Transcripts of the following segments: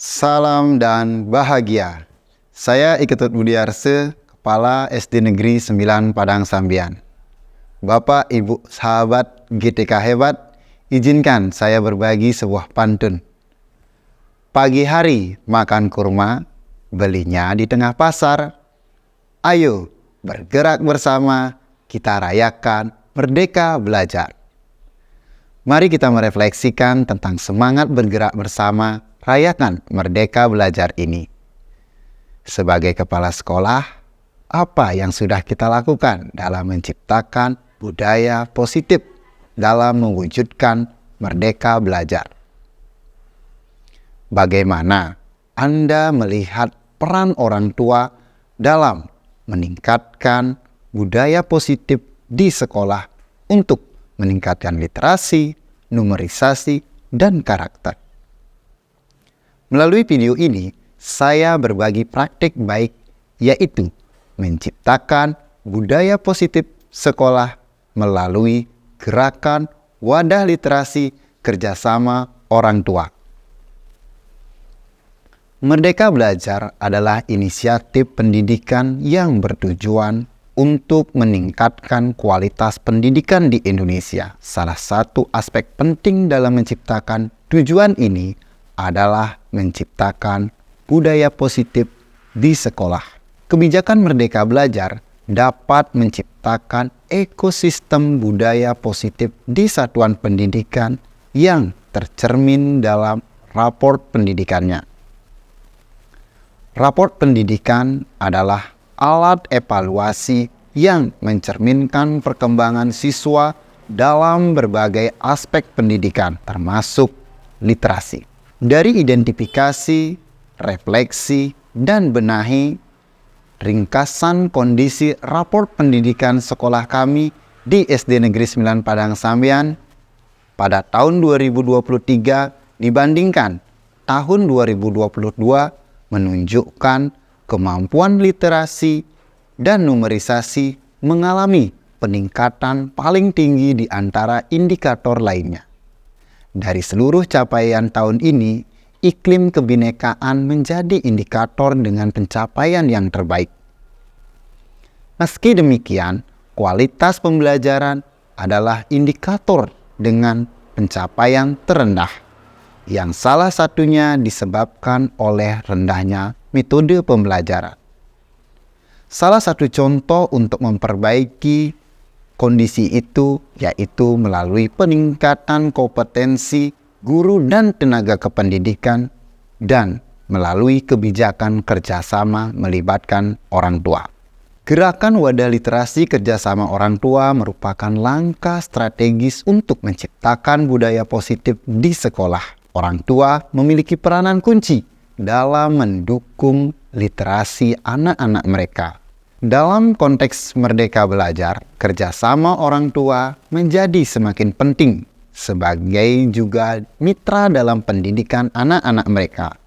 Salam dan bahagia. Saya Iketut Budiarse, Kepala SD Negeri 9 Padang Sambian. Bapak, Ibu, sahabat GTK hebat, izinkan saya berbagi sebuah pantun. Pagi hari makan kurma, belinya di tengah pasar. Ayo bergerak bersama, kita rayakan Merdeka Belajar. Mari kita merefleksikan tentang semangat bergerak bersama, rayakan Merdeka Belajar ini. Sebagai kepala sekolah, apa yang sudah kita lakukan dalam menciptakan budaya positif dalam mewujudkan Merdeka Belajar? Bagaimana Anda melihat peran orang tua dalam meningkatkan budaya positif di sekolah untuk meningkatkan literasi, numerisasi, dan karakter? Melalui video ini, saya berbagi praktik baik, yaitu menciptakan budaya positif sekolah melalui gerakan wadah literasi kerjasama orang tua. Merdeka Belajar adalah inisiatif pendidikan yang bertujuan untuk meningkatkan kualitas pendidikan di Indonesia. Salah satu aspek penting dalam menciptakan tujuan ini adalah menciptakan budaya positif di sekolah. Kebijakan Merdeka Belajar dapat menciptakan ekosistem budaya positif di satuan pendidikan yang tercermin dalam raport pendidikannya. Raport pendidikan adalah alat evaluasi yang mencerminkan perkembangan siswa dalam berbagai aspek pendidikan, termasuk literasi. Dari identifikasi, refleksi, dan benahi ringkasan kondisi raport pendidikan sekolah kami di SD Negeri 9 Padang Sambian pada tahun 2023 dibandingkan tahun 2022 menunjukkan kemampuan literasi dan numerisasi mengalami peningkatan paling tinggi di antara indikator lainnya. Dari seluruh capaian tahun ini, iklim kebinekaan menjadi indikator dengan pencapaian yang terbaik. Meski demikian, kualitas pembelajaran adalah indikator dengan pencapaian terendah, yang salah satunya disebabkan oleh rendahnya metode pembelajaran. Salah satu contoh untuk memperbaiki kondisi itu yaitu melalui peningkatan kompetensi guru dan tenaga kependidikan dan melalui kebijakan kerjasama melibatkan orang tua. Gerakan wadah literasi kerjasama orang tua merupakan langkah strategis untuk menciptakan budaya positif di sekolah. Orang tua memiliki peranan kunci dalam mendukung literasi anak-anak mereka. Dalam konteks Merdeka Belajar, kerjasama orang tua menjadi semakin penting sebagai juga mitra dalam pendidikan anak-anak mereka.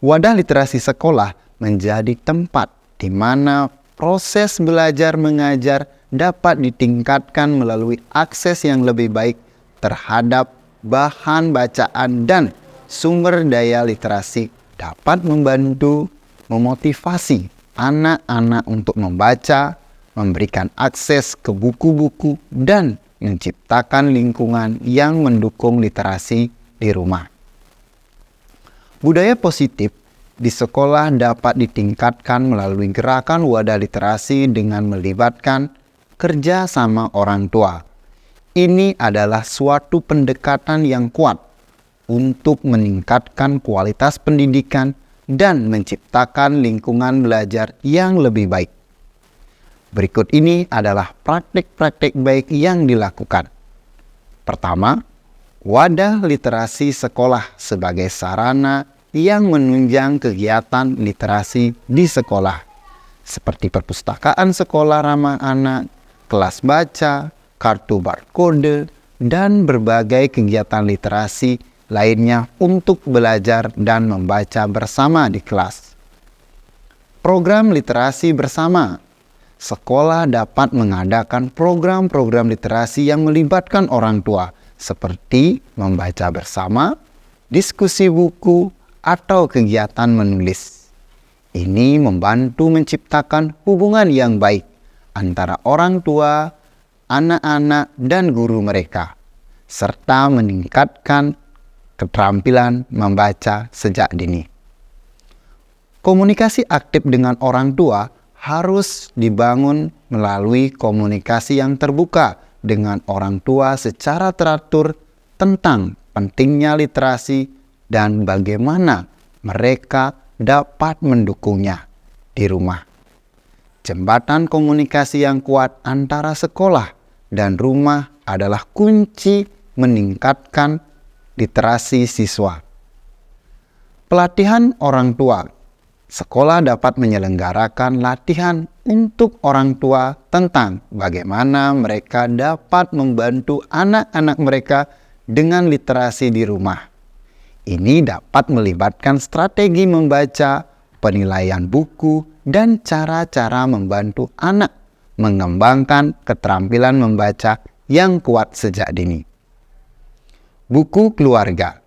Wadah literasi sekolah menjadi tempat di mana proses belajar mengajar dapat ditingkatkan melalui akses yang lebih baik terhadap bahan bacaan dan sumber daya literasi dapat membantu memotivasi anak-anak untuk membaca, memberikan akses ke buku-buku, dan menciptakan lingkungan yang mendukung literasi di rumah. Budaya positif di sekolah dapat ditingkatkan melalui gerakan wadah literasi dengan melibatkan kerja sama orang tua. Ini adalah suatu pendekatan yang kuat untuk meningkatkan kualitas pendidikan dan menciptakan lingkungan belajar yang lebih baik. Berikut ini adalah praktik-praktik baik yang dilakukan. Pertama, wadah literasi sekolah sebagai sarana yang menunjang kegiatan literasi di sekolah, seperti perpustakaan sekolah ramah anak, kelas baca, kartu barcode, dan berbagai kegiatan literasi lainnya untuk belajar dan membaca bersama di kelas. Program literasi bersama. Sekolah dapat mengadakan program-program literasi yang melibatkan orang tua, seperti membaca bersama, diskusi buku, atau kegiatan menulis. Ini membantu menciptakan hubungan yang baik antara orang tua, anak-anak, dan guru mereka, serta meningkatkan keterampilan membaca sejak dini. Komunikasi aktif dengan orang tua harus dibangun melalui komunikasi yang terbuka dengan orang tua secara teratur tentang pentingnya literasi dan bagaimana mereka dapat mendukungnya di rumah. Jembatan komunikasi yang kuat antara sekolah dan rumah adalah kunci meningkatkan literasi siswa. Pelatihan orang tua. Sekolah dapat menyelenggarakan latihan untuk orang tua tentang bagaimana mereka dapat membantu anak-anak mereka dengan literasi di rumah. Ini dapat melibatkan strategi membaca, penilaian buku, dan cara-cara membantu anak mengembangkan keterampilan membaca yang kuat sejak dini. Buku keluarga.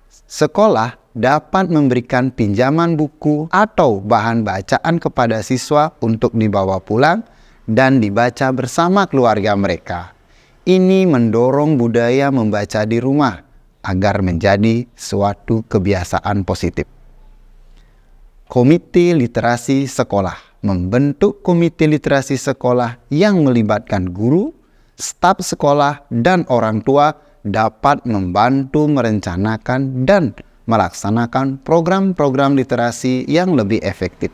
Sekolah dapat memberikan pinjaman buku atau bahan bacaan kepada siswa untuk dibawa pulang dan dibaca bersama keluarga mereka. Ini mendorong budaya membaca di rumah agar menjadi suatu kebiasaan positif. Komite literasi sekolah. Membentuk komite literasi sekolah yang melibatkan guru, staf sekolah, dan orang tua dapat membantu merencanakan dan melaksanakan program-program literasi yang lebih efektif.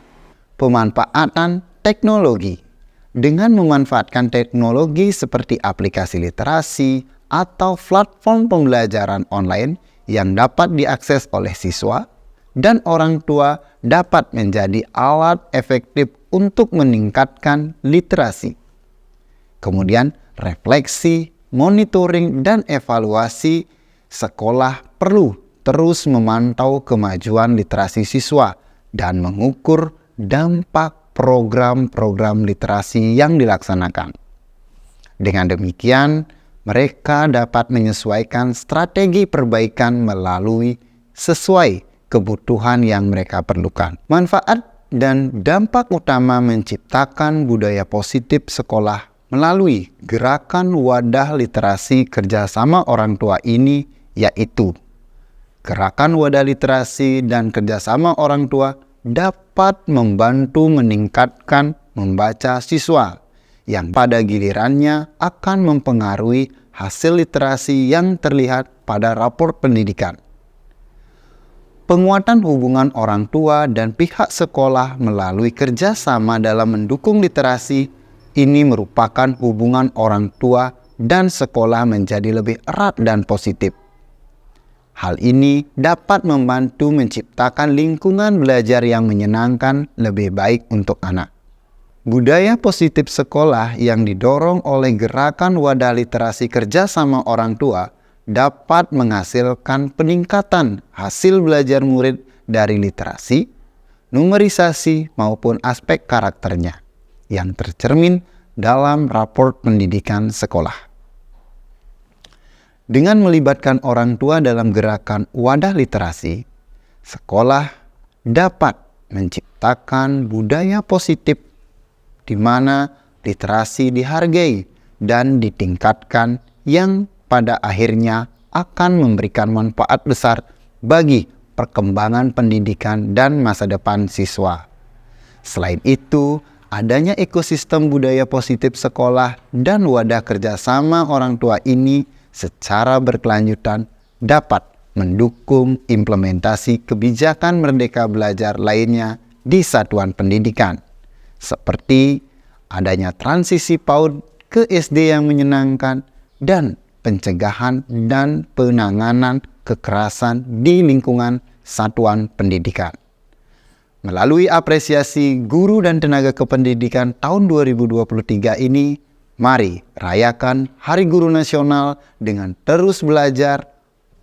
Pemanfaatan teknologi. Dengan memanfaatkan teknologi seperti aplikasi literasi atau platform pembelajaran online yang dapat diakses oleh siswa dan orang tua dapat menjadi alat efektif untuk meningkatkan literasi. Kemudian refleksi, monitoring, dan evaluasi. Sekolah perlu terus memantau kemajuan literasi siswa dan mengukur dampak program-program literasi yang dilaksanakan. Dengan demikian, mereka dapat menyesuaikan strategi perbaikan sesuai kebutuhan yang mereka perlukan. Manfaat dan dampak utama menciptakan budaya positif sekolah melalui gerakan wadah literasi kerjasama orang tua ini, yaitu gerakan wadah literasi dan kerjasama orang tua dapat membantu meningkatkan membaca siswa yang pada gilirannya akan mempengaruhi hasil literasi yang terlihat pada rapor pendidikan. Penguatan hubungan orang tua dan pihak sekolah melalui kerjasama dalam mendukung literasi ini merupakan hubungan orang tua dan sekolah menjadi lebih erat dan positif. Hal ini dapat membantu menciptakan lingkungan belajar yang menyenangkan lebih baik untuk anak. Budaya positif sekolah yang didorong oleh gerakan wadah literasi kerjasama orang tua dapat menghasilkan peningkatan hasil belajar murid dari literasi, numerisasi, maupun aspek karakternya yang tercermin dalam rapor pendidikan sekolah. Dengan melibatkan orang tua dalam gerakan wadah literasi, sekolah dapat menciptakan budaya positif di mana literasi dihargai dan ditingkatkan yang pada akhirnya akan memberikan manfaat besar bagi perkembangan pendidikan dan masa depan siswa. Selain itu, adanya ekosistem budaya positif sekolah dan wadah kerjasama orang tua ini secara berkelanjutan dapat mendukung implementasi kebijakan merdeka belajar lainnya di satuan pendidikan, seperti adanya transisi PAUD ke SD yang menyenangkan dan pencegahan dan penanganan kekerasan di lingkungan satuan pendidikan. Melalui apresiasi guru dan tenaga kependidikan tahun 2023 ini, mari rayakan Hari Guru Nasional dengan terus belajar,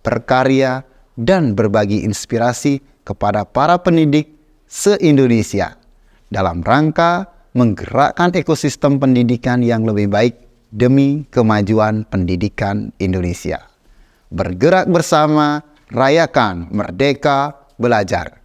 berkarya, dan berbagi inspirasi kepada para pendidik se-Indonesia dalam rangka menggerakkan ekosistem pendidikan yang lebih baik demi kemajuan pendidikan Indonesia. Bergerak bersama, rayakan merdeka, belajar.